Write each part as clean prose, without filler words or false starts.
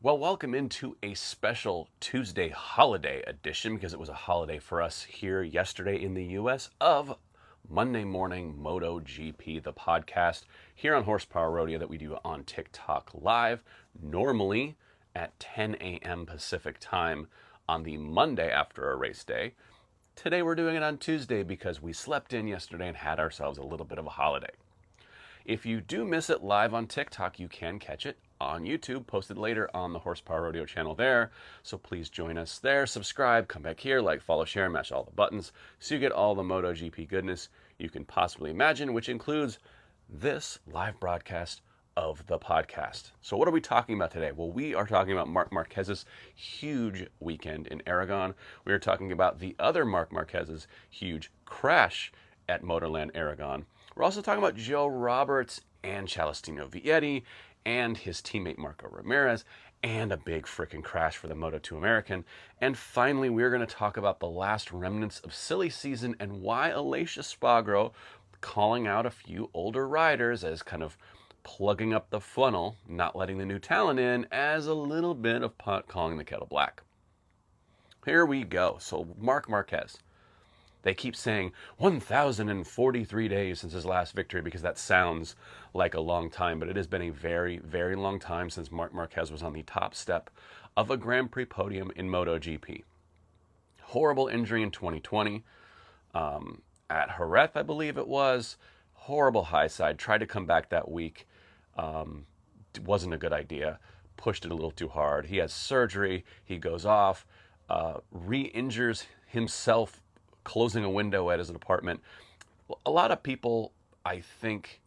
Well, welcome into a special Tuesday holiday edition, because it was a holiday for us here yesterday in the U.S., of Monday Morning MotoGP, the podcast here on Horsepower Rodeo that we do on TikTok Live, normally at 10 a.m. Pacific time on the Monday after a race day. Today we're doing it on Tuesday because we slept in yesterday and had ourselves a little bit of a holiday. If you do miss it live on TikTok, you can catch it on YouTube, posted later on the Horsepower Rodeo channel there. So please join us there, subscribe, come back here, like, follow, share, mash all the buttons so you get all the MotoGP goodness you can possibly imagine, which includes this live broadcast of the podcast. So what are we talking about today? Well, we are talking about Marc Marquez's huge weekend in Aragon. We are talking about the other Marc Marquez's huge crash at Motorland Aragon. We're also talking about Joe Roberts and Celestino Vietti and his teammate Marco Ramirez, and a big freaking crash for the Moto2 American. And finally, we're going to talk about the last remnants of silly season and why Aleix Espargaro calling out a few older riders as kind of plugging up the funnel, not letting the new talent in, as a little bit of pot calling the kettle black. Here we go. So Marc Marquez. They keep saying 1,043 days since his last victory because that sounds like a long time, but it has been a very, very long time since Marc Marquez was on the top step of a Grand Prix podium in MotoGP. Horrible injury in 2020 at Jerez, I believe it was. Horrible high side. Tried to come back that week. Wasn't a good idea. Pushed it a little too hard. He has surgery. He goes off, re-injures himself, closing a window at his apartment. A lot of people, I think,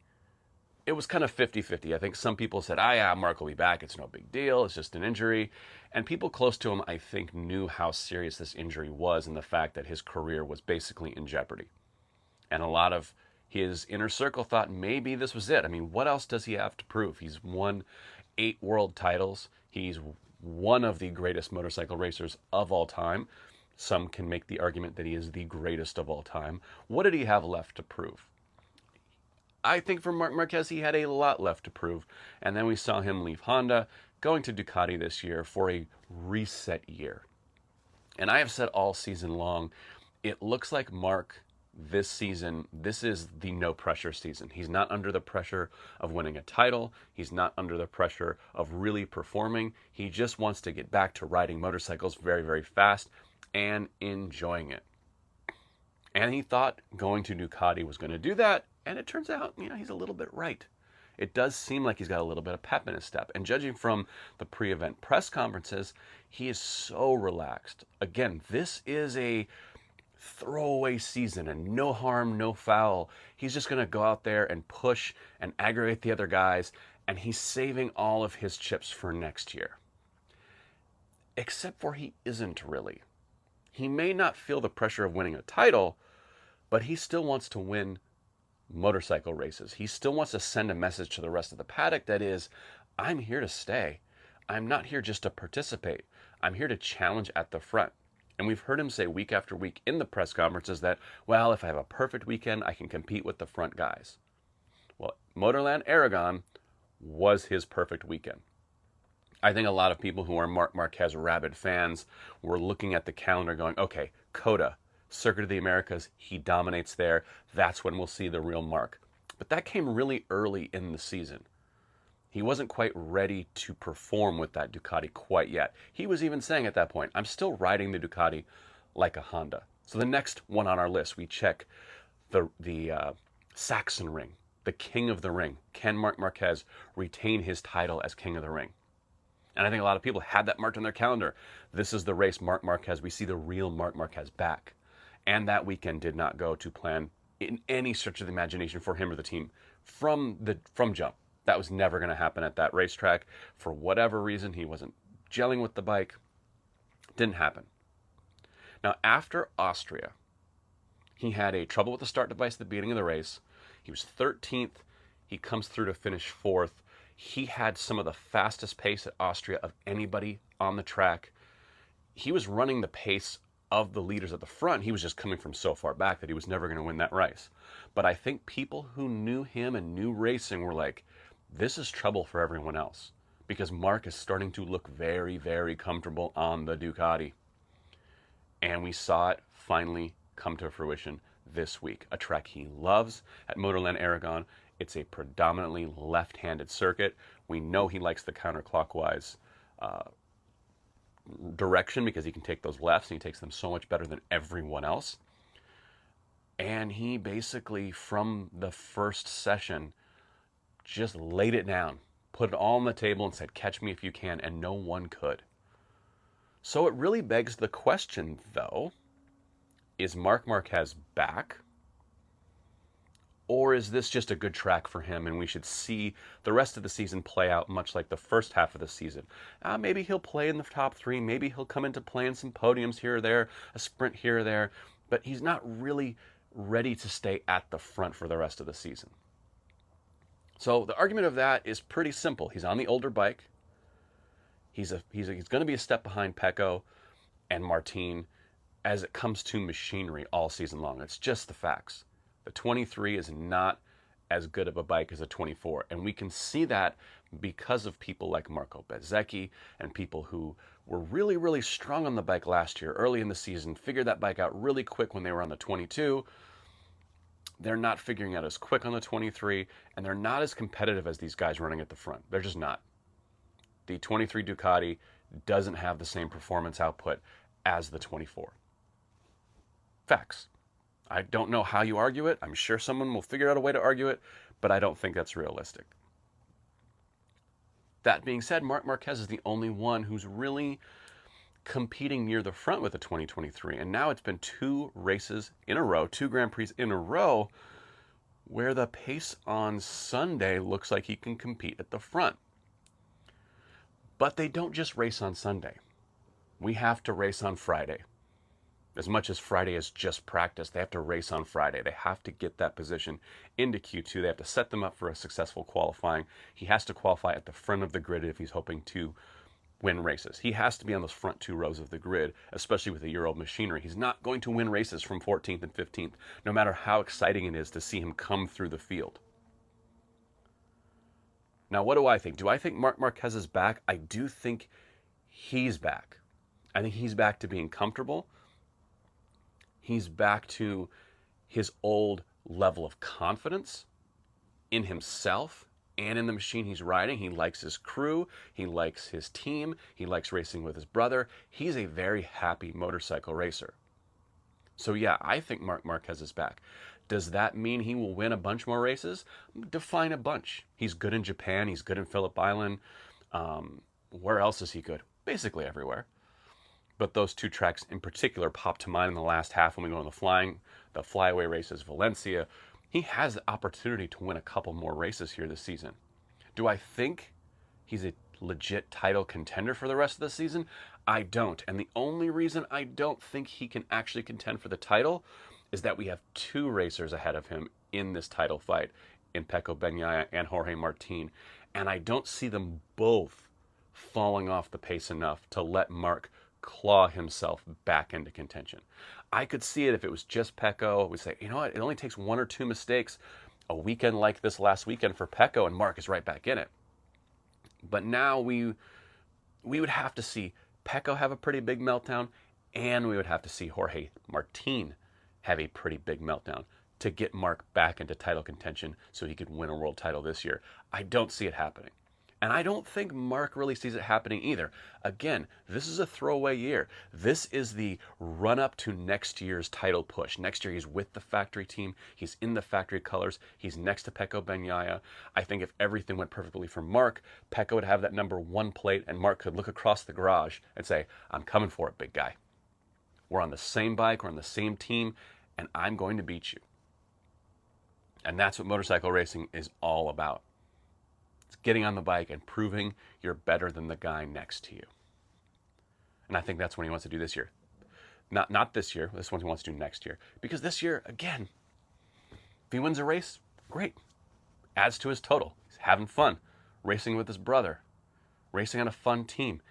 it was kind of 50-50. I think some people said, Mark will be back. It's no big deal. It's just an injury. And people close to him, I think, knew how serious this injury was and the fact that his career was basically in jeopardy. And a lot of his inner circle thought maybe this was it. I mean, what else does he have to prove? He's won 8 world titles. He's one of the greatest motorcycle racers of all time. Some can make the argument that he is the greatest of all time. What did he have left to prove? I think for Marc Marquez, he had a lot left to prove. And then we saw him leave Honda, going to Ducati this year for a reset year. And I have said all season long, it looks like Marc this season, this is the no pressure season. He's not under the pressure of winning a title. He's not under the pressure of really performing. He just wants to get back to riding motorcycles very, very fast and enjoying it. And he thought going to Ducati was going to do that, and it turns out, he's a little bit right. It does seem like he's got a little bit of pep in his step. And judging from the pre-event press conferences, he is so relaxed. Again, this is a throwaway season and no harm, no foul. He's just going to go out there and push and aggravate the other guys, and he's saving all of his chips for next year. Except for he isn't really. He may not feel the pressure of winning a title, but he still wants to win motorcycle races. He still wants to send a message to the rest of the paddock that is, I'm here to stay. I'm not here just to participate. I'm here to challenge at the front. And we've heard him say week after week in the press conferences that, well, if I have a perfect weekend, I can compete with the front guys. Well, Motorland Aragon was his perfect weekend. I think a lot of people who are Marc Marquez rabid fans were looking at the calendar going, okay, COTA, Circuit of the Americas, he dominates there. That's when we'll see the real Marc. But that came really early in the season. He wasn't quite ready to perform with that Ducati quite yet. He was even saying at that point, I'm still riding the Ducati like a Honda. So the next one on our list, we check the Saxon Ring, the King of the Ring. Can Marc Marquez retain his title as King of the Ring? And I think a lot of people had that marked on their calendar. This is the race Marc Marquez. We see the real Marc Marquez back. And that weekend did not go to plan in any stretch of the imagination for him or the team from jump. That was never going to happen at that racetrack. For whatever reason, he wasn't gelling with the bike. Didn't happen. Now, after Austria, he had a trouble with the start device at the beginning of the race. He was 13th. He comes through to finish 4th. He had some of the fastest pace at Austria of anybody on the track. He was running the pace of the leaders at the front. He was just coming from so far back that he was never going to win that race. But I think people who knew him and knew racing were like, this is trouble for everyone else. because Marc is starting to look very, very comfortable on the Ducati. And we saw it finally come to fruition this week. A track he loves at Motorland Aragon. It's a predominantly left-handed circuit. We know he likes the counterclockwise direction because he can take those lefts and he takes them so much better than everyone else. And he basically, from the first session, just laid it down, put it all on the table and said, catch me if you can, and no one could. So it really begs the question, though, is Marc Marquez back? Or is this just a good track for him and we should see the rest of the season play out much like the first half of the season? Maybe he'll play in the top three. Maybe he'll come into playing some podiums here or there, a sprint here or there. But he's not really ready to stay at the front for the rest of the season. So the argument of that is pretty simple. He's on the older bike. He's going to be a step behind Pecco and Martin as it comes to machinery all season long. It's just the facts. The 23 is not as good of a bike as a 24. And we can see that because of people like Marco Bezzecchi and people who were really, really strong on the bike last year, early in the season, figured that bike out really quick when they were on the 22. They're not figuring out as quick on the 23, and they're not as competitive as these guys running at the front. They're just not. The 23 Ducati doesn't have the same performance output as the 24. Facts. I don't know how you argue it. I'm sure someone will figure out a way to argue it, but I don't think that's realistic. That being said, Marc Marquez is the only one who's really competing near the front with the 2023. And now it's been 2 races in a row, 2 Grand Prix in a row, where the pace on Sunday looks like he can compete at the front. But they don't just race on Sunday. We have to race on Friday. As much as Friday is just practice, they have to race on Friday. They have to get that position into Q2. They have to set them up for a successful qualifying. He has to qualify at the front of the grid if he's hoping to win races. He has to be on those front 2 rows of the grid, especially with the year-old machinery. He's not going to win races from 14th and 15th, no matter how exciting it is to see him come through the field. Now, what do I think? Do I think Marc Marquez is back? I do think he's back. I think he's back to being comfortable. He's back to his old level of confidence in himself and in the machine he's riding. He likes his crew. He likes his team. He likes racing with his brother. He's a very happy motorcycle racer. So yeah, I think Marc Marquez is back. Does that mean he will win a bunch more races? Define a bunch. He's good in Japan. He's good in Phillip Island. Where else is he good? Basically everywhere. But those 2 tracks in particular pop to mind in the last half when we go on the flyaway races, Valencia. He has the opportunity to win a couple more races here this season. Do I think he's a legit title contender for the rest of the season? I don't. And the only reason I don't think he can actually contend for the title is that we have 2 racers ahead of him in this title fight, in Pecco Bagnaia and Jorge Martin. And I don't see them both falling off the pace enough to let Marc claw himself back into contention. I could see it if it was just Pecco. We say, you know what, it only takes 1 or 2 mistakes a weekend like this last weekend for Pecco, and Marc is right back in it. But now we would have to see Pecco have a pretty big meltdown, and we would have to see Jorge Martin have a pretty big meltdown to get Marc back into title contention so he could win a world title this year. I don't see it happening. And I don't think Marc really sees it happening either. Again, this is a throwaway year. This is the run-up to next year's title push. Next year, he's with the factory team. He's in the factory colors. He's next to Pecco Bagnaia. I think if everything went perfectly for Marc, Pecco would have that number 1 plate, and Marc could look across the garage and say, I'm coming for it, big guy. We're on the same bike. We're on the same team, and I'm going to beat you. And that's what motorcycle racing is all about. It's getting on the bike and proving you're better than the guy next to you. And I think that's what he wants to do this year. Not this year. This one he wants to do next year. Because this year, again, if he wins a race, great. Adds to his total. He's having fun. Racing with his brother. Racing on a fun team.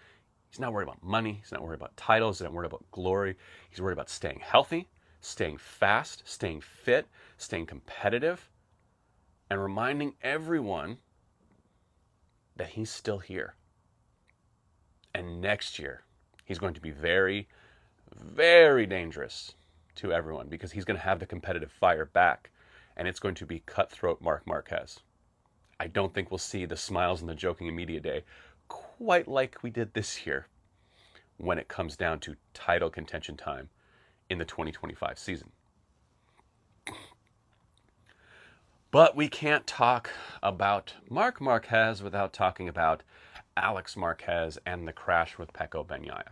He's not worried about money. He's not worried about titles. He's not worried about glory. He's worried about staying healthy, staying fast, staying fit, staying competitive, and reminding everyone that he's still here. And next year, he's going to be very, very dangerous to everyone because he's going to have the competitive fire back, and it's going to be cutthroat Marc Marquez. I don't think we'll see the smiles and the joking in media day quite like we did this year when it comes down to title contention time in the 2025 season. But we can't talk about Marc Marquez without talking about Alex Marquez and the crash with Pecco Bagnaia.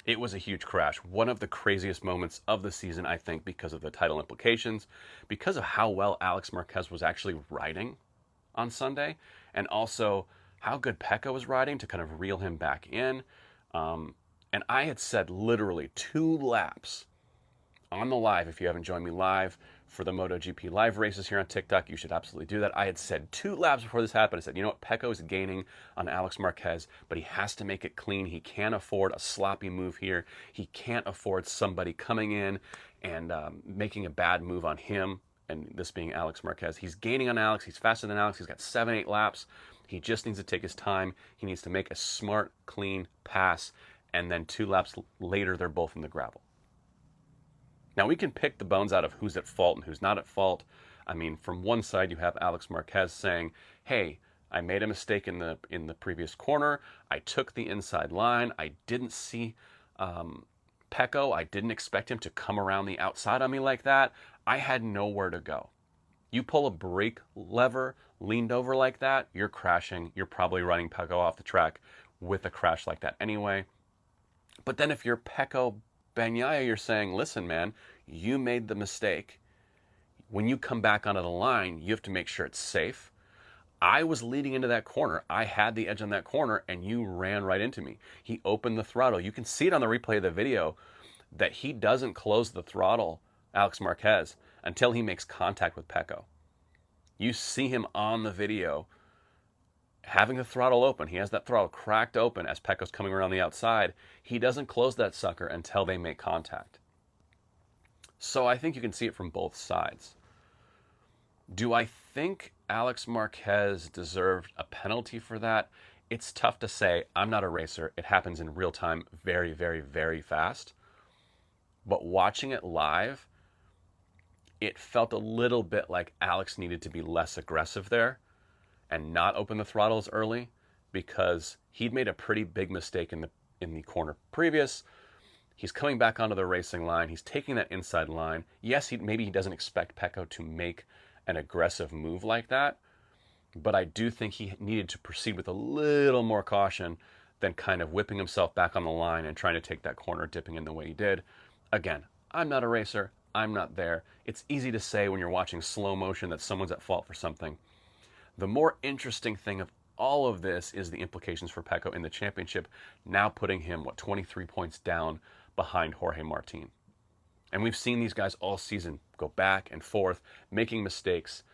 It was a huge crash, one of the craziest moments of the season, I think, because of the title implications, because of how well Alex Marquez was actually riding on Sunday, and also how good Pecco was riding to kind of reel him back in. And I had said literally 2 laps on the live. If you haven't joined me live for the MotoGP live races here on TikTok, you should absolutely do that. I had said 2 laps before this happened. I said, you know what, Pecco is gaining on Alex Marquez, but he has to make it clean. He can't afford a sloppy move here. He can't afford somebody coming in and making a bad move on him, and this being Alex Marquez. He's gaining on Alex. He's faster than Alex. He's got 7-8 laps. He just needs to take his time. He needs to make a smart, clean pass, and then 2 laps later, they're both in the gravel. Now, we can pick the bones out of who's at fault and who's not at fault. I mean, from one side, you have Alex Marquez saying, hey, I made a mistake in the previous corner. I took the inside line. I didn't see Pecco. I didn't expect him to come around the outside on me like that. I had nowhere to go. You pull a brake lever leaned over like that, you're crashing. You're probably running Pecco off the track with a crash like that anyway. But then if you're Pecco Bagnaia, you're saying, listen, man, you made the mistake. When you come back onto the line, you have to make sure it's safe. I was leading into that corner. I had the edge on that corner, and you ran right into me. He opened the throttle. You can see it on the replay of the video that he doesn't close the throttle, Alex Marquez, until he makes contact with Pecco. You see him on the video having the throttle open. He has that throttle cracked open as Pecco's coming around the outside. He doesn't close that sucker until they make contact. So I think you can see it from both sides. Do I think Alex Marquez deserved a penalty for that? It's tough to say. I'm not a racer. It happens in real time very, very, very fast. But watching it live, it felt a little bit like Alex needed to be less aggressive there and not open the throttle as early, because he'd made a pretty big mistake in the corner previous. He's coming back onto the racing line. He's taking that inside line. Yes, maybe he doesn't expect Pecco to make an aggressive move like that, but I do think he needed to proceed with a little more caution than kind of whipping himself back on the line and trying to take that corner, dipping in the way he did. Again, I'm not a racer. I'm not there. It's easy to say when you're watching slow motion that someone's at fault for something. The more interesting thing of all of this is the implications for Pecco in the championship, now putting him, 23 points down behind Jorge Martin. And we've seen these guys all season go back and forth, making mistakes,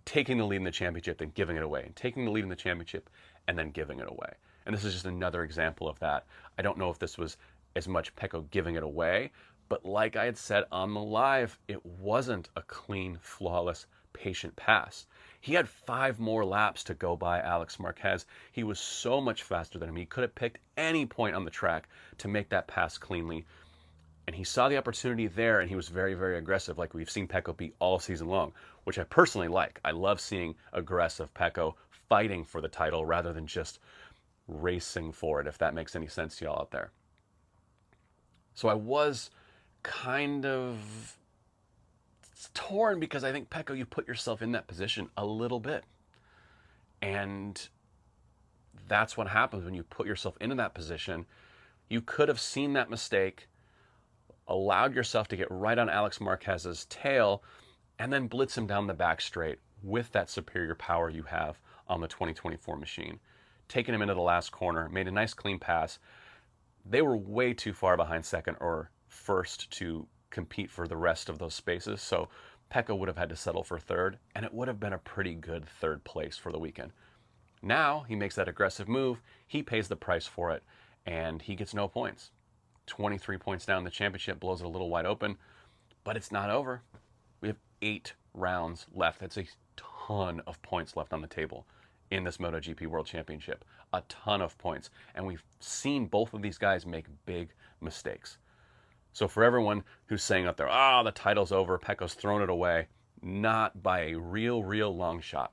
taking the lead in the championship, then giving it away, and taking the lead in the championship, and then giving it away. And this is just another example of that. I don't know if this was as much Pecco giving it away, but like I had said on the live, it wasn't a clean, flawless, patient pass. He had 5 more laps to go by Alex Marquez. He was so much faster than him. He could have picked any point on the track to make that pass cleanly. And he saw the opportunity there, and he was very, very aggressive, like we've seen Pecco be all season long, which I personally like. I love seeing aggressive Pecco fighting for the title rather than just racing for it, if that makes any sense to y'all out there. So I was kind of torn because I think, Pecco, you put yourself in that position a little bit. And that's what happens when you put yourself into that position. You could have seen that mistake, allowed yourself to get right on Alex Marquez's tail, and then blitz him down the back straight with that superior power you have on the 2024 machine. Taking him into the last corner, made a nice clean pass. They were way too far behind second or first to compete for the rest of those spaces, so Pecco would have had to settle for third, and it would have been a pretty good third place for the weekend. Now he makes that aggressive move, he pays the price for it, and he gets no points. 23 points down in the championship, blows it a little wide open, but it's not over. We have 8 rounds left. That's a ton of points left on the table in this MotoGP World Championship. A ton of points. And we've seen both of these guys make big mistakes. So for everyone who's saying out there, the title's over, Pecco's thrown it away, not by a real long shot.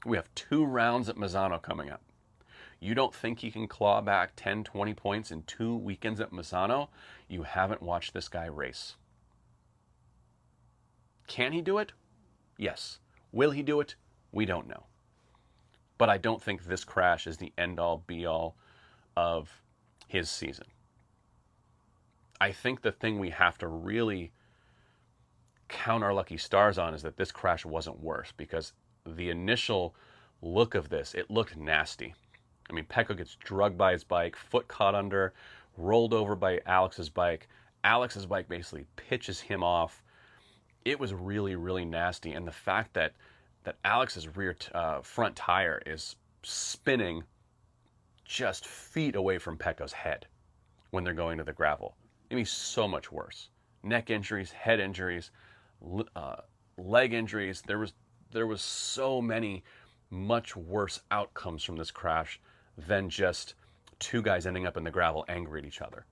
We have 2 rounds at Misano coming up. You don't think he can claw back 10, 20 points in 2 weekends at Misano? You haven't watched this guy race. Can he do it? Yes. Will he do it? We don't know. But I don't think this crash is the end-all, be-all of his season. I think the thing we have to really count our lucky stars on is that this crash wasn't worse, because the initial look of this, it looked nasty. I mean, Pecco gets drugged by his bike, foot caught under, rolled over by Alex's bike. Alex's bike basically pitches him off. It was really nasty. And the fact that Alex's rear front tire is spinning just feet away from Pecco's head when they're going to the gravel. It'd be so much worse. Neck injuries, head injuries, leg injuries. There was so many much worse outcomes from this crash than just 2 guys ending up in the gravel angry at each other.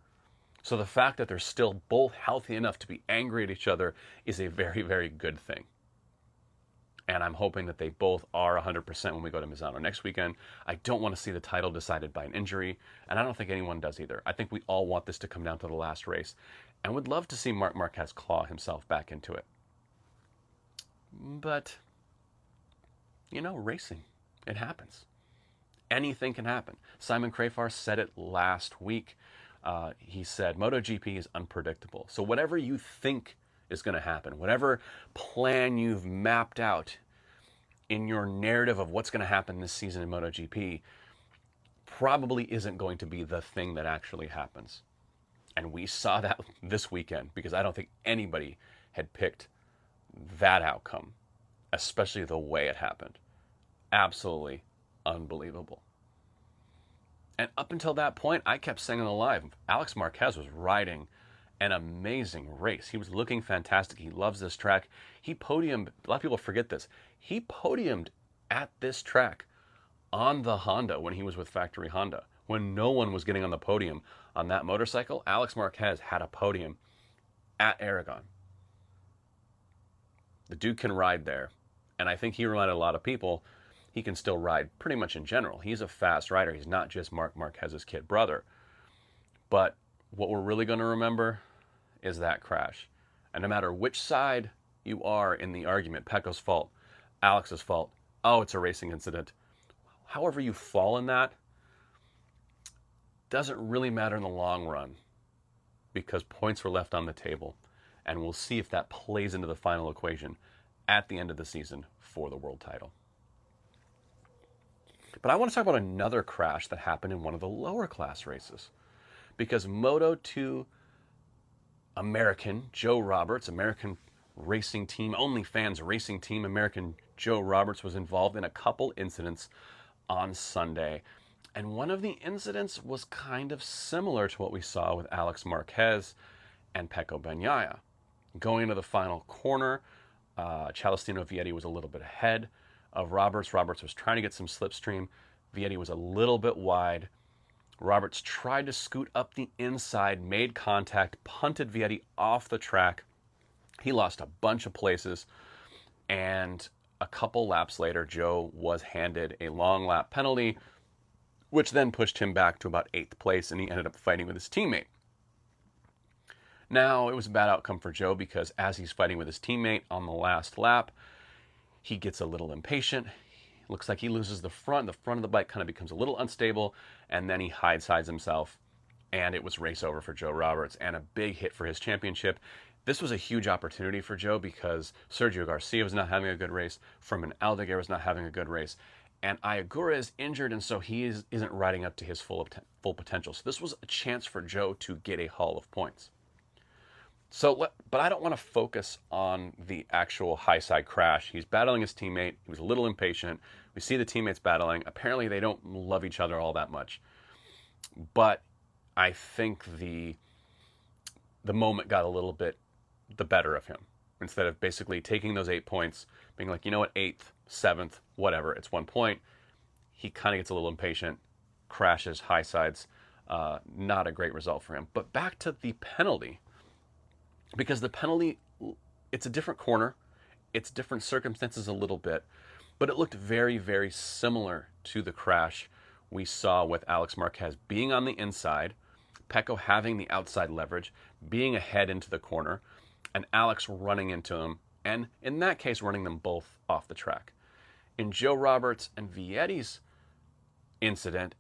So the fact that they're still both healthy enough to be angry at each other is a very good thing. And I'm hoping that they both are 100% when we go to Misano next weekend. I don't want to see the title decided by an injury, and I don't think anyone does either. I think we all want this to come down to the last race, and would love to see Marc Marquez claw himself back into it. But, racing, it happens. Anything can happen. Simon Crafar said it last week. He said, MotoGP is unpredictable. So whatever you think is going to happen, whatever plan you've mapped out in your narrative of what's going to happen this season in MotoGP probably isn't going to be the thing that actually happens. And we saw that this weekend, because I don't think anybody had picked that outcome, especially the way it happened. Absolutely unbelievable. And up until that point, I kept saying on the live, Alex Marquez was riding an amazing race. He was looking fantastic. He loves this track. He podiumed, a lot of people forget this, he podiumed at this track on the Honda when he was with Factory Honda. When no one was getting on the podium on that motorcycle, Alex Marquez had a podium at Aragon. The dude can ride there. And I think he reminded a lot of people he can still ride pretty much in general. He's a fast rider. He's not just Marc Marquez's kid brother. But what we're really going to remember is that crash. And no matter which side you are in the argument, Pecco's fault, Alex's fault, it's a racing incident. However you fall in that, doesn't really matter in the long run, because points were left on the table. And we'll see if that plays into the final equation at the end of the season for the world title. But I want to talk about another crash that happened in one of the lower class races. Because Moto2 American Joe Roberts, American racing team, OnlyFans racing team, American Joe Roberts was involved in a couple incidents on Sunday. And one of the incidents was kind of similar to what we saw with Alex Marquez and Pecco Bagnaia. Going into the final corner, Celestino Vietti was a little bit ahead of Roberts. Roberts was trying to get some slipstream. Vietti was a little bit wide. Roberts tried to scoot up the inside, made contact, punted Vietti off the track. He lost a bunch of places, and a couple laps later, Joe was handed a long lap penalty, which then pushed him back to about 8th place, and he ended up fighting with his teammate. Now, it was a bad outcome for Joe, because as he's fighting with his teammate on the last lap, he gets a little impatient. Looks like he loses the front. The front of the bike kind of becomes a little unstable, and then he hides himself, and it was race over for Joe Roberts, and a big hit for his championship. This was a huge opportunity for Joe, because Sergio Garcia was not having a good race, Fermin Aldeguer was not having a good race, and Ayagura is injured, and so he isn't riding up to his full potential. So this was a chance for Joe to get a haul of points. But I don't want to focus on the actual high side crash. He's battling his teammate. He was a little impatient. We see the teammates battling. Apparently they don't love each other all that much. But I think the moment got a little bit the better of him. Instead of basically taking those 8 points, being like, 8th, 7th, whatever, it's 1 point. he kind of gets a little impatient, crashes, high sides. Not a great result for him. But back to the penalty, because the penalty, it's a different corner, it's different circumstances a little bit, but it looked very, very similar to the crash we saw with Alex Marquez being on the inside, Pecco having the outside leverage, being ahead into the corner, and Alex running into him, and in that case, running them both off the track. In Joe Roberts and Vietti's incident,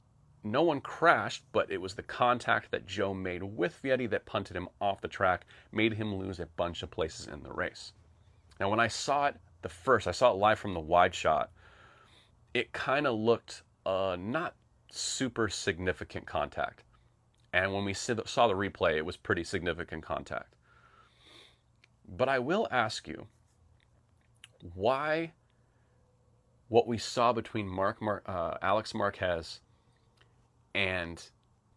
no one crashed, but it was the contact that Joe made with Vietti that punted him off the track, made him lose a bunch of places in the race. Now, when I saw it I saw it live from the wide shot, it kind of looked not super significant contact. And when we saw the replay, it was pretty significant contact. But I will ask you, why what we saw between Alex Marquez and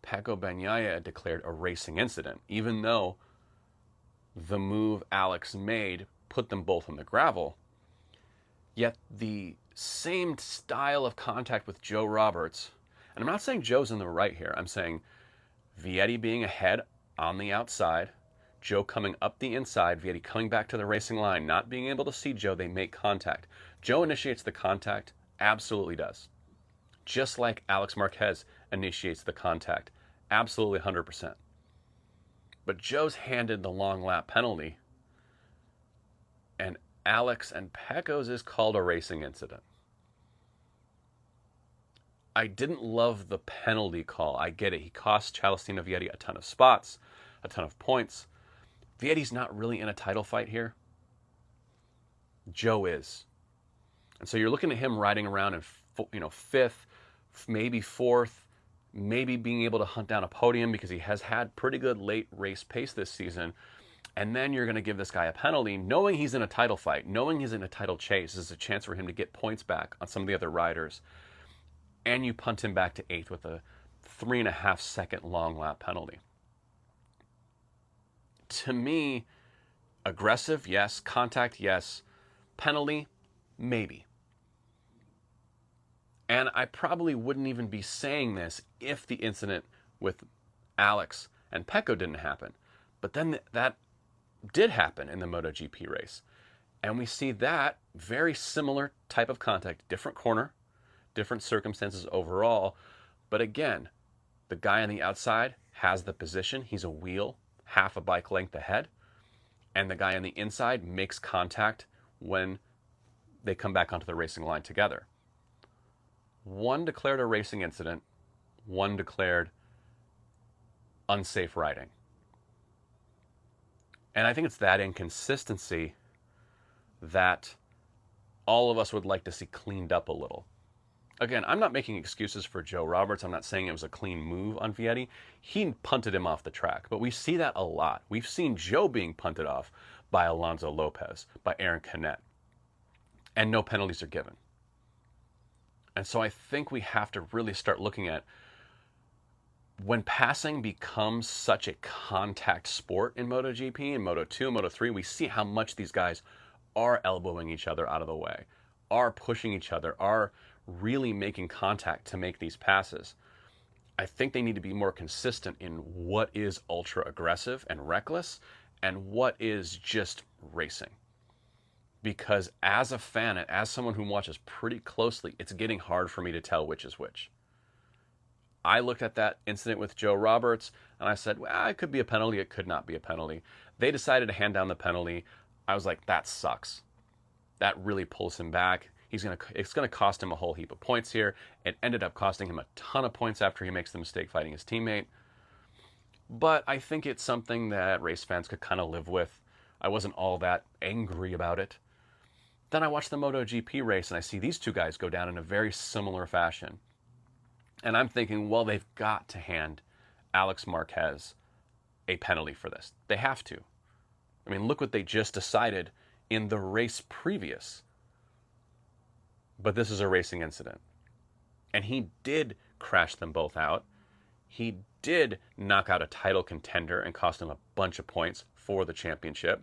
Pecco Bagnaia declared a racing incident, even though the move Alex made put them both on the gravel, yet the same style of contact with Joe Roberts, and I'm not saying Joe's in the right here, I'm saying Vietti being ahead on the outside, Joe coming up the inside, Vietti coming back to the racing line, not being able to see Joe, they make contact. Joe initiates the contact, absolutely does. Just like Alex Marquez initiates the contact, absolutely 100%. But Joe's handed the long lap penalty, and Alex and Pecco's is called a racing incident. I didn't love the penalty call. I get it. He cost Celestino Vietti a ton of spots, a ton of points. Vietti's not really in a title fight here. Joe is. And so you're looking at him riding around in fifth, maybe fourth, maybe being able to hunt down a podium because he has had pretty good late race pace this season. And then you're going to give this guy a penalty, knowing he's in a title fight, knowing he's in a title chase. This is a chance for him to get points back on some of the other riders. And you punt him back to eighth with a 3.5 second long lap penalty. To me, aggressive, yes. Contact, yes. Penalty, maybe. And I probably wouldn't even be saying this if the incident with Alex and Pecco didn't happen. But then that did happen in the MotoGP race. And we see that very similar type of contact, different corner, different circumstances overall. But again, the guy on the outside has the position. He's a wheel, half a bike length ahead. And the guy on the inside makes contact when they come back onto the racing line together. One declared a racing incident, one declared unsafe riding. And I think it's that inconsistency that all of us would like to see cleaned up a little. Again, I'm not making excuses for Joe Roberts. I'm not saying it was a clean move on Vietti. He punted him off the track, but we see that a lot. We've seen Joe being punted off by Alonso Lopez, by Aaron Canet, and no penalties are given. And so I think we have to really start looking at when passing becomes such a contact sport in MotoGP, in Moto2, Moto3, we see how much these guys are elbowing each other out of the way, are pushing each other, are really making contact to make these passes. I think they need to be more consistent in what is ultra aggressive and reckless and what is just racing. Because as a fan and as someone who watches pretty closely, it's getting hard for me to tell which is which. I looked at that incident with Joe Roberts and I said, well, it could be a penalty, it could not be a penalty. They decided to hand down the penalty. I was like, that sucks. That really pulls him back. It's going to cost him a whole heap of points here. It ended up costing him a ton of points after he makes the mistake fighting his teammate. But I think it's something that race fans could kind of live with. I wasn't all that angry about it. Then I watched the MotoGP race and I see these two guys go down in a very similar fashion. And I'm thinking, well, they've got to hand Alex Marquez a penalty for this. They have to. I mean, look what they just decided in the race previous. But this is a racing incident. And he did crash them both out. He did knock out a title contender and cost him a bunch of points for the championship.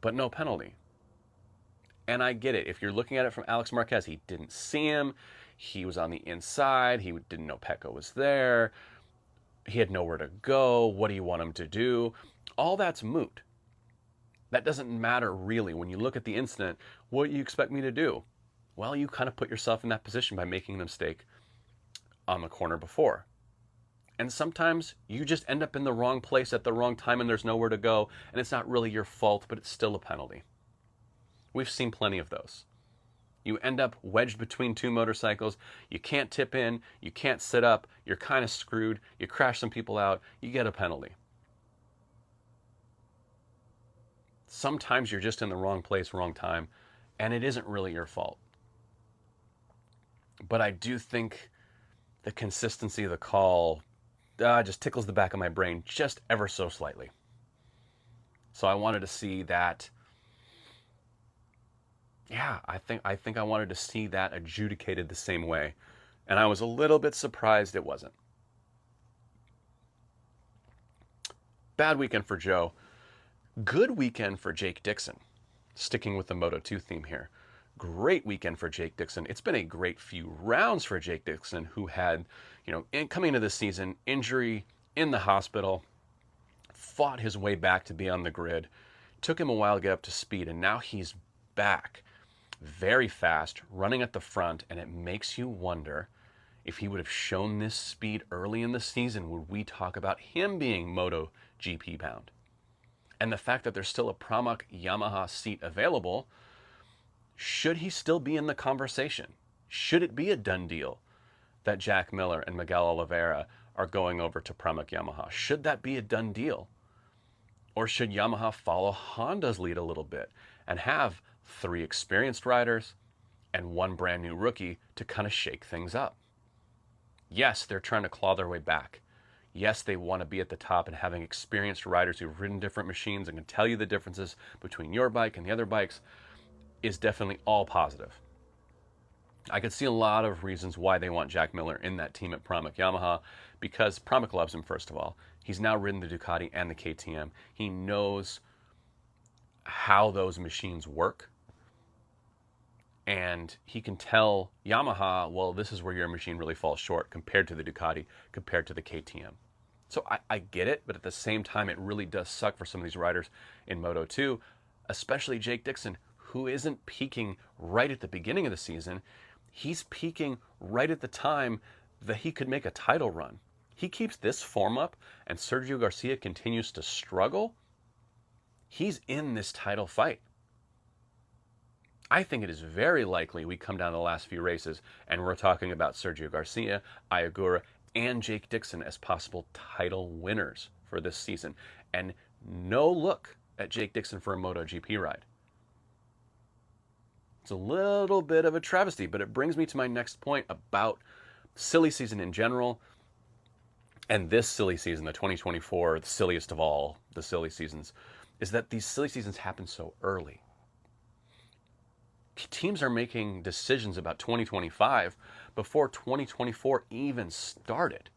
But no penalty. And I get it. If you're looking at it from Alex Marquez, he didn't see him. He was on the inside. He didn't know Pecco was there. He had nowhere to go. What do you want him to do? All that's moot. That doesn't matter really. When you look at the incident, what do you expect me to do? Well, you kind of put yourself in that position by making a mistake on the corner before. And sometimes you just end up in the wrong place at the wrong time and there's nowhere to go. And it's not really your fault, but it's still a penalty. We've seen plenty of those. You end up wedged between two motorcycles. You can't tip in. You can't sit up. You're kind of screwed. You crash some people out. You get a penalty. Sometimes you're just in the wrong place, wrong time, and it isn't really your fault. But I do think the consistency of the call just tickles the back of my brain just ever so slightly. So I wanted to see that. Yeah, I think I wanted to see that adjudicated the same way. And I was a little bit surprised it wasn't. Bad weekend for Joe. Good weekend for Jake Dixon. Sticking with the Moto2 theme here. Great weekend for Jake Dixon. It's been a great few rounds for Jake Dixon, who had, coming into this season, injury in the hospital, fought his way back to be on the grid. Took him a while to get up to speed, and now he's back. Very fast, running at the front, and it makes you wonder if he would have shown this speed early in the season, would we talk about him being MotoGP bound? And the fact that there's still a Pramac Yamaha seat available, should he still be in the conversation? Should it be a done deal that Jack Miller and Miguel Oliveira are going over to Pramac Yamaha? Should that be a done deal? Or should Yamaha follow Honda's lead a little bit and have 3 experienced riders and 1 brand new rookie to kind of shake things up? Yes, they're trying to claw their way back. Yes, they want to be at the top, and having experienced riders who've ridden different machines and can tell you the differences between your bike and the other bikes is definitely all positive. I could see a lot of reasons why they want Jack Miller in that team at Pramac Yamaha, because Pramac loves him, first of all. He's now ridden the Ducati and the KTM. He knows how those machines work. And he can tell Yamaha, well, this is where your machine really falls short compared to the Ducati, compared to the KTM. So I get it, but at the same time, it really does suck for some of these riders in Moto2, especially Jake Dixon, who isn't peaking right at the beginning of the season. He's peaking right at the time that he could make a title run. He keeps this form up and Sergio Garcia continues to struggle. He's in this title fight. I think it is very likely we come down the last few races and we're talking about Sergio Garcia, Ayagura, and Jake Dixon as possible title winners for this season. And no look at Jake Dixon for a MotoGP ride. It's a little bit of a travesty, but it brings me to my next point about silly season in general. And this silly season, the 2024, the silliest of all the silly seasons, is that these silly seasons happen so early. Teams are making decisions about 2025 before 2024 even started.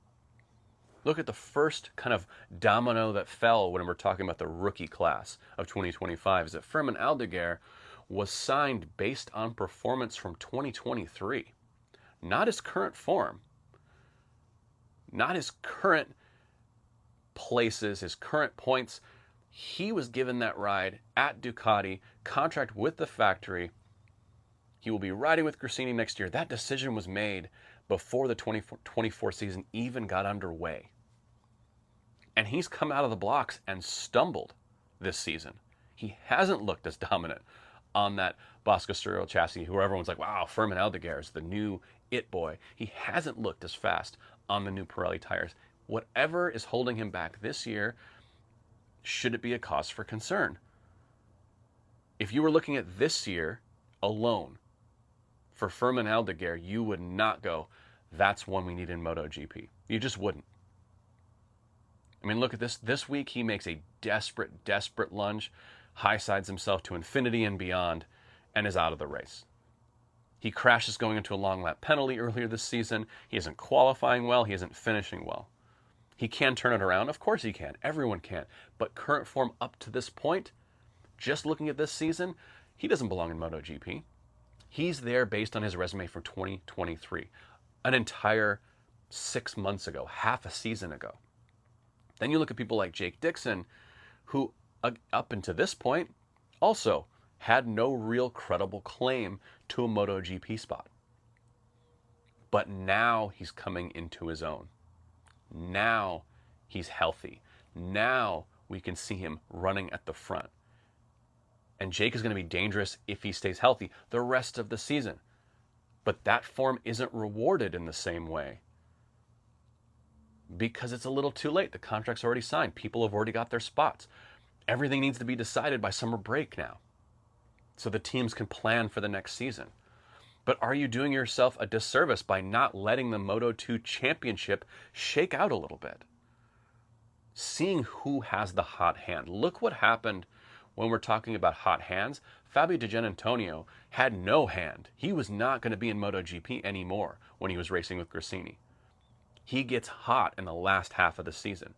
Look at the first kind of domino that fell when we're talking about the rookie class of 2025, is that Fermin Aldeguer was signed based on performance from 2023. Not his current form. Not his current places, his current points. He was given that ride at Ducati, contract with the factory. He will be riding with Gresini next year. That decision was made before the 2024 season even got underway. And he's come out of the blocks and stumbled this season. He hasn't looked as dominant on that Bosco chassis, who everyone's like, wow, Fermin Aldeguer is the new it boy. He hasn't looked as fast on the new Pirelli tires. Whatever is holding him back this year, should it be a cause for concern? If you were looking at this year alone, for Fermin Aldeguer, you would not go, that's one we need in MotoGP. You just wouldn't. I mean, look at this. This week, he makes a desperate lunge, high sides himself to infinity and beyond, and is out of the race. He crashes going into a long lap penalty earlier this season. He isn't qualifying well. He isn't finishing well. He can turn it around. Of course he can. Everyone can. But current form up to this point, just looking at this season, He doesn't belong in MotoGP. He's there based on his resume for 2023, an entire 6 months ago, half a season ago. Then you look at people like Jake Dixon, who up until this point also had no real credible claim to a MotoGP spot. But now he's coming into his own. Now he's healthy. Now we can see him running at the front. And Jake is going to be dangerous if he stays healthy the rest of the season. But that form isn't rewarded in the same way because it's a little too late. The contract's already signed. People have already got their spots. Everything needs to be decided by summer break now so the teams can plan for the next season. But are you doing yourself a disservice by not letting the Moto2 Championship shake out a little bit? Seeing who has the hot hand. Look what happened when we're talking about hot hands. Fabio Di Giannantonio had no hand. He was not going to be in MotoGP anymore when he was racing with Gresini. He gets hot in the last half of the season.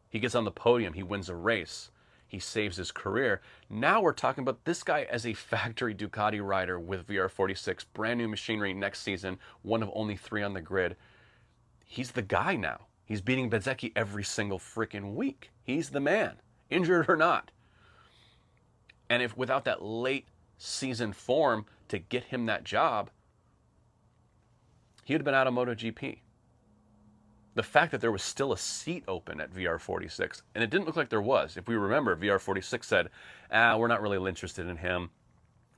He gets on the podium. He wins a race. He saves his career. Now we're talking about this guy as a factory Ducati rider with VR46, brand new machinery next season, one of only 3 on the grid. He's the guy now. He's beating Bezzecchi every single freaking week. He's the man, injured or not. And if without that late season form to get him that job, he would have been out of MotoGP. The fact that there was still a seat open at VR46, and it didn't look like there was. If we remember, VR46 said, we're not really interested in him.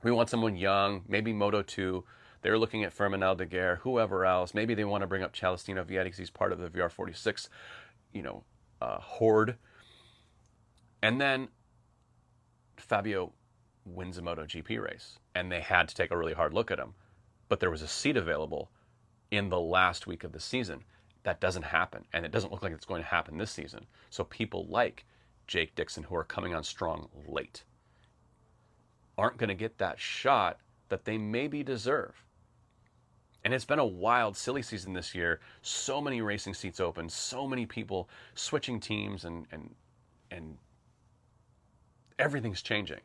We want someone young, maybe Moto2. They're looking at Fermanel Daguerre, whoever else. Maybe they want to bring up Celestino Vietti because he's part of the VR46, horde. And then Fabio wins a MotoGP race, and they had to take a really hard look at him. But there was a seat available in the last week of the season. That doesn't happen, and it doesn't look like it's going to happen this season. So people like Jake Dixon, who are coming on strong late, aren't going to get that shot that they maybe deserve. And it's been a wild, silly season this year. So many racing seats open, so many people switching teams, and everything's changing.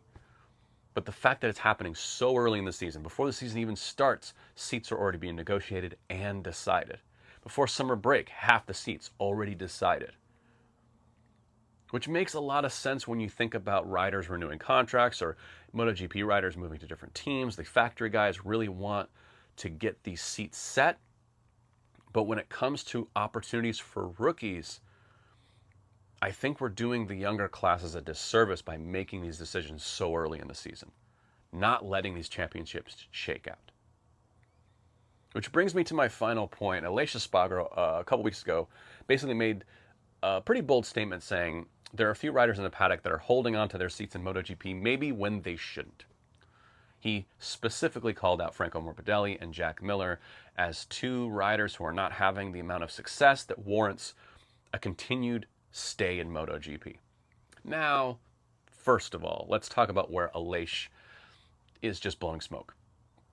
But the fact that it's happening so early in the season, before the season even starts, seats are already being negotiated and decided. Before summer break, half the seats already decided. Which makes a lot of sense when you think about riders renewing contracts or MotoGP riders moving to different teams. The factory guys really want to get these seats set. But when it comes to opportunities for rookies, I think we're doing the younger classes a disservice by making these decisions so early in the season, not letting these championships shake out. Which brings me to my final point. Aleix Espargaro, a couple weeks ago, basically made a pretty bold statement saying there are a few riders in the paddock that are holding on to their seats in MotoGP, maybe when they shouldn't. He specifically called out Franco Morbidelli and Jack Miller as 2 riders who are not having the amount of success that warrants a continued stay in MotoGP. Now, first of all, let's talk about where Aleix is just blowing smoke.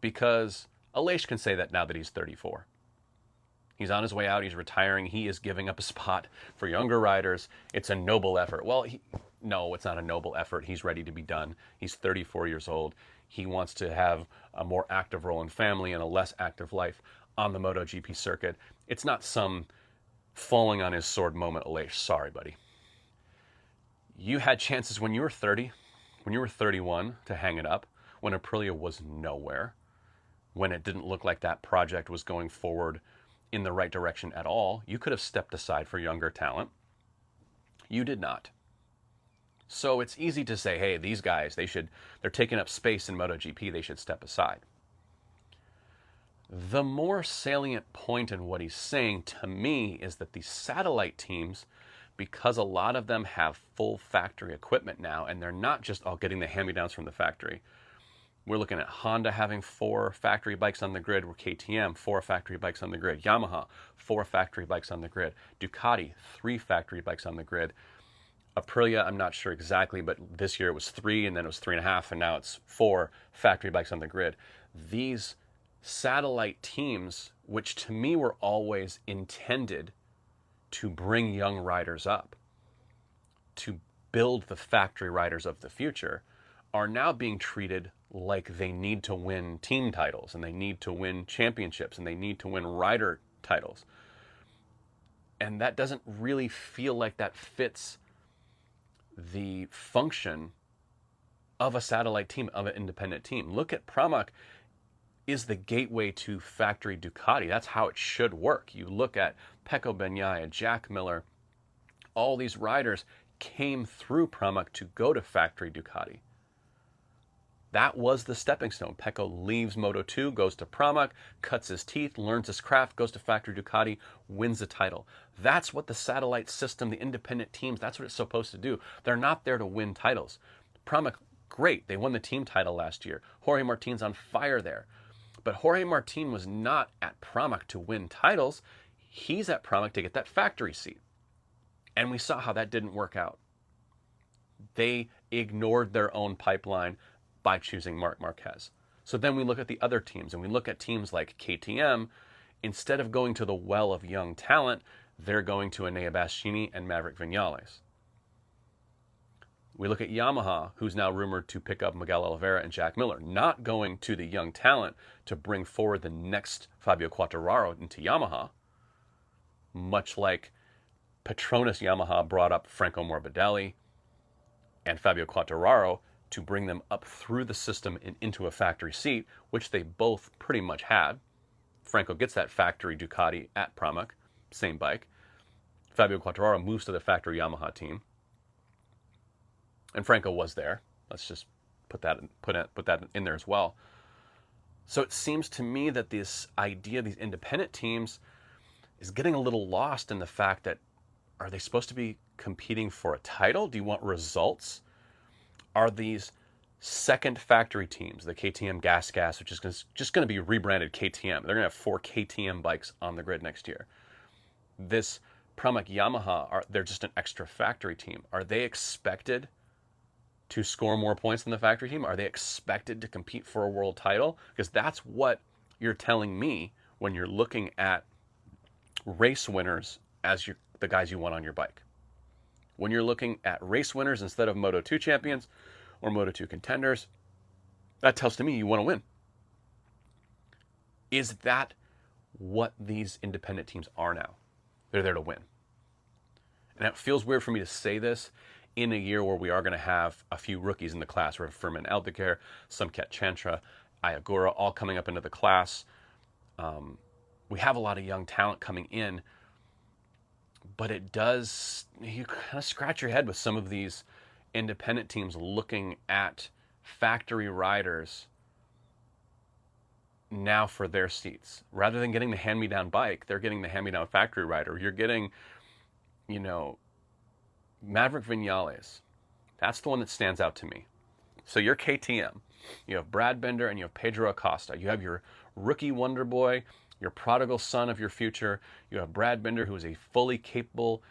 Because Aleix can say that now that he's 34. He's on his way out. He's retiring. He is giving up a spot for younger riders. It's a noble effort. Well, no, it's not a noble effort. He's ready to be done. He's 34 years old. He wants to have a more active role in family and a less active life on the MotoGP circuit. It's not some falling on his sword moment, Aleix. Sorry, buddy. You had chances when you were 30, when you were 31 to hang it up, when Aprilia was nowhere, when it didn't look like that project was going forward in the right direction at all. You could have stepped aside for younger talent. You did not. So it's easy to say, hey, these guys, they're taking up space in MotoGP, they should step aside. The more salient point in what he's saying to me is that these satellite teams, because a lot of them have full factory equipment now, and they're not just all getting the hand-me-downs from the factory. We're looking at Honda having 4 factory bikes on the grid, or KTM, 4 factory bikes on the grid, Yamaha, 4 factory bikes on the grid, Ducati, 3 factory bikes on the grid. Aprilia, I'm not sure exactly, but this year it was 3, and then it was 3.5, and now it's 4 factory bikes on the grid. These satellite teams, which to me were always intended to bring young riders up, to build the factory riders of the future, are now being treated like they need to win team titles and they need to win championships and they need to win rider titles. And that doesn't really feel like that fits the function of a satellite team, of an independent team. Look at Pramac is the gateway to factory Ducati. That's how it should work. You look at Pecco Bagnaia, Jack Miller, all these riders came through Pramac to go to factory Ducati. That was the stepping stone. Pecco leaves Moto2, goes to Pramac, cuts his teeth, learns his craft, goes to factory Ducati, wins the title. That's what the satellite system, the independent teams, that's what it's supposed to do. They're not there to win titles. Pramac, great. They won the team title last year. Jorge Martin's on fire there. But Jorge Martin was not at Pramac to win titles. He's at Pramac to get that factory seat. And we saw how that didn't work out. They ignored their own pipeline by choosing Marc Marquez. So then we look at the other teams, and we look at teams like KTM. Instead of going to the well of young talent, they're going to Enea Bastianini and Maverick Viñales. We look at Yamaha, who's now rumored to pick up Miguel Oliveira and Jack Miller, not going to the young talent to bring forward the next Fabio Quartararo into Yamaha, much like Petronas Yamaha brought up Franco Morbidelli and Fabio Quartararo to bring them up through the system and into a factory seat, which they both pretty much had. Franco gets that factory Ducati at Pramac, same bike. Fabio Quartararo moves to the factory Yamaha team. And Franco was there. Let's just put that in there as well. So it seems to me that this idea of these independent teams is getting a little lost in the fact that, are they supposed to be competing for a title? Do you want results? Are these second factory teams, the KTM Gas, which is just going to be rebranded KTM. They're going to have 4 KTM bikes on the grid next year. This Pramac Yamaha, they're just an extra factory team. Are they expected to score more points than the factory team? Are they expected to compete for a world title? Because that's what you're telling me when you're looking at race winners as the guys you want on your bike. When you're looking at race winners instead of Moto2 champions or Moto2 contenders, that tells to me you want to win. Is that what these independent teams are now? They're there to win. And it feels weird for me to say this in a year where we are going to have a few rookies in the class. We have Firmin Albuquerque, Samket Chantra, Ayagura, all coming up into the class. We have a lot of young talent coming in, but it does, you kind of scratch your head with some of these independent teams looking at factory riders now for their seats. Rather than getting the hand-me-down bike, they're getting the hand-me-down factory rider. You're getting, Maverick Viñales. That's the one that stands out to me. So you're KTM. You have Brad Binder and you have Pedro Acosta. You have your rookie wonder boy, your prodigal son of your future. You have Brad Binder, who is a fully capable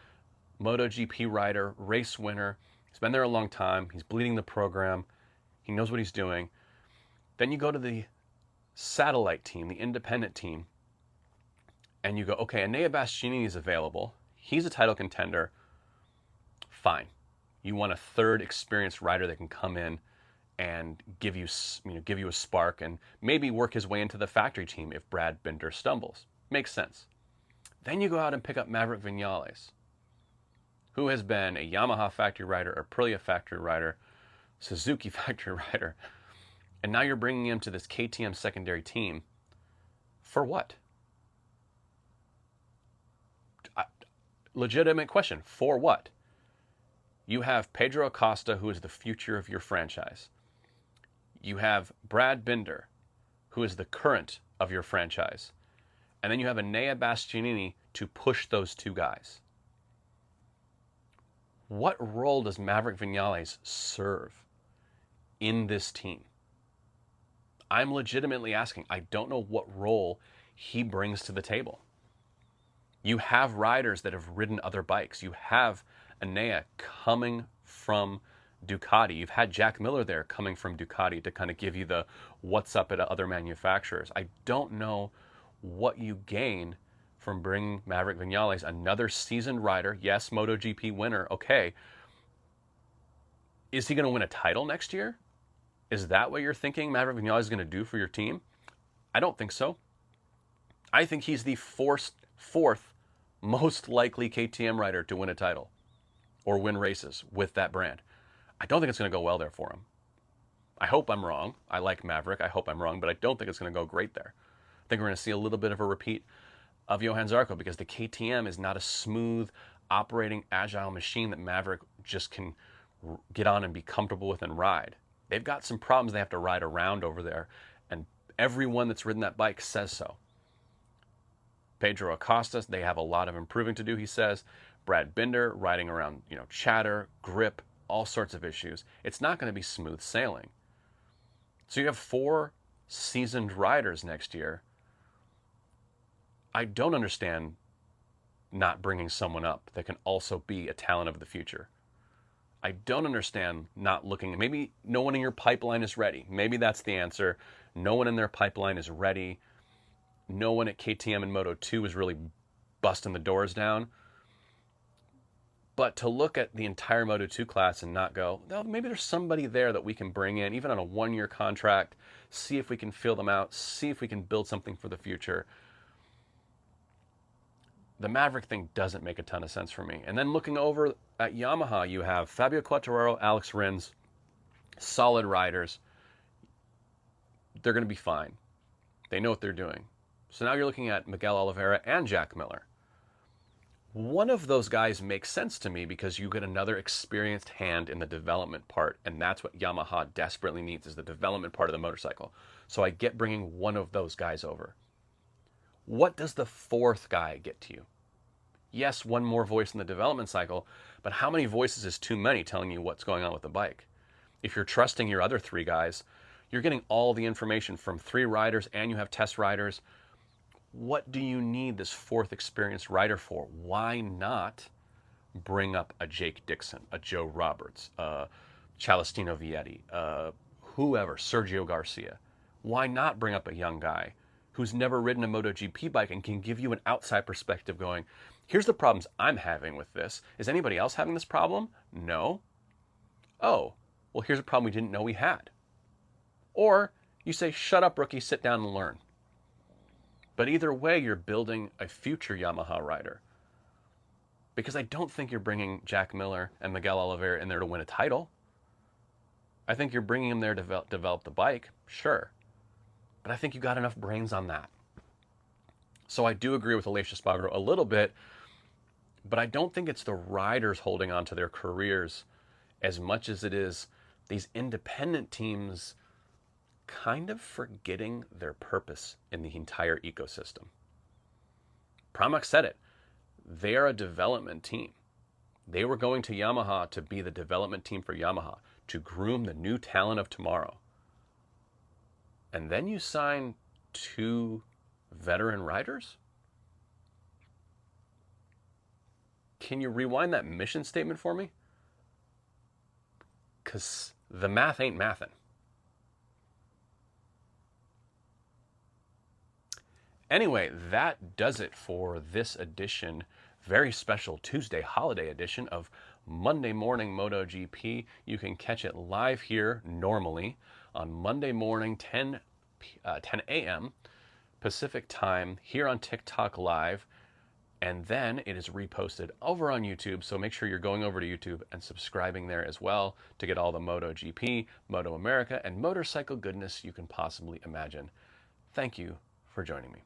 MotoGP rider, race winner. He's been there a long time. He's bleeding the program. He knows what he's doing. Then you go to the satellite team, the independent team, and you go, okay, Enea Bastianini is available. He's a title contender. Fine. You want a third experienced rider that can come in and give you a spark and maybe work his way into the factory team if Brad Binder stumbles. Makes sense. Then you go out and pick up Maverick Viñales, who has been a Yamaha factory rider, a Aprilia factory rider, Suzuki factory rider, and now you're bringing him to this KTM secondary team. For what? Legitimate question. For what? You have Pedro Acosta, who is the future of your franchise. You have Brad Binder, who is the current of your franchise. And then you have Enea Bastianini to push those two guys. What role does Maverick Viñales serve in this team? I'm legitimately asking. I don't know what role he brings to the table. You have riders that have ridden other bikes. You have Enea coming from Ducati. You've had Jack Miller there coming from Ducati to kind of give you the what's up at other manufacturers. I don't know what you gain from bringing Maverick Viñales, another seasoned rider. Yes, MotoGP winner. Okay. Is he going to win a title next year? Is that what you're thinking Maverick Vinales is going to do for your team? I don't think so. I think he's the fourth most likely KTM rider to win a title or win races with that brand. I don't think it's going to go well there for him. I hope I'm wrong. I like Maverick. I hope I'm wrong, but I don't think it's going to go great there. I think we're going to see a little bit of a repeat of Johan Zarco because the KTM is not a smooth, operating, agile machine that Maverick just can get on and be comfortable with and ride. They've got some problems they have to ride around over there, and everyone that's ridden that bike says so. Pedro Acosta, they have a lot of improving to do, he says. Brad Binder, riding around, chatter, grip, all sorts of issues. It's not going to be smooth sailing. So you have 4 seasoned riders next year. I don't understand not bringing someone up that can also be a talent of the future. I don't understand not looking. Maybe no one in your pipeline is ready. Maybe that's the answer. No one in their pipeline is ready. No one at KTM and Moto2 is really busting the doors down. But to look at the entire Moto2 class and not go, well, maybe there's somebody there that we can bring in, even on a 1-year contract, see if we can fill them out, see if we can build something for the future. The Maverick thing doesn't make a ton of sense for me. And then looking over at Yamaha, you have Fabio Quartararo, Alex Rins, solid riders. They're going to be fine. They know what they're doing. So now you're looking at Miguel Oliveira and Jack Miller. One of those guys makes sense to me because you get another experienced hand in the development part, and that's what Yamaha desperately needs, is the development part of the motorcycle. So I get bringing one of those guys over. What does the 4th guy get to you? Yes, one more voice in the development cycle, but how many voices is too many telling you what's going on with the bike? If you're trusting your other 3 guys, you're getting all the information from 3 riders and you have test riders. What do you need this 4th experienced rider for? Why not bring up a Jake Dixon, a Joe Roberts, Celestino Vietti, whoever, Sergio Garcia? Why not bring up a young guy who's never ridden a MotoGP bike and can give you an outside perspective going, here's the problems I'm having with this. Is anybody else having this problem? No. Oh, well, here's a problem we didn't know we had. Or you say, shut up, rookie, sit down and learn. But either way, you're building a future Yamaha rider. Because I don't think you're bringing Jack Miller and Miguel Oliveira in there to win a title. I think you're bringing them there to develop the bike, sure. But I think you got enough brains on that. So I do agree with Aleix Espargaro a little bit, but I don't think it's the riders holding on to their careers as much as it is these independent teams kind of forgetting their purpose in the entire ecosystem. Pramac said it. They are a development team. They were going to Yamaha to be the development team for Yamaha, to groom the new talent of tomorrow. And then you sign 2 veteran riders? Can you rewind that mission statement for me? Because the math ain't mathin'. Anyway, that does it for this edition, very special Tuesday holiday edition of Monday Morning MotoGP. You can catch it live here normally on Monday morning, 10 a.m. Pacific time here on TikTok Live. And then it is reposted over on YouTube. So make sure you're going over to YouTube and subscribing there as well to get all the MotoGP, Moto America, and motorcycle goodness you can possibly imagine. Thank you for joining me.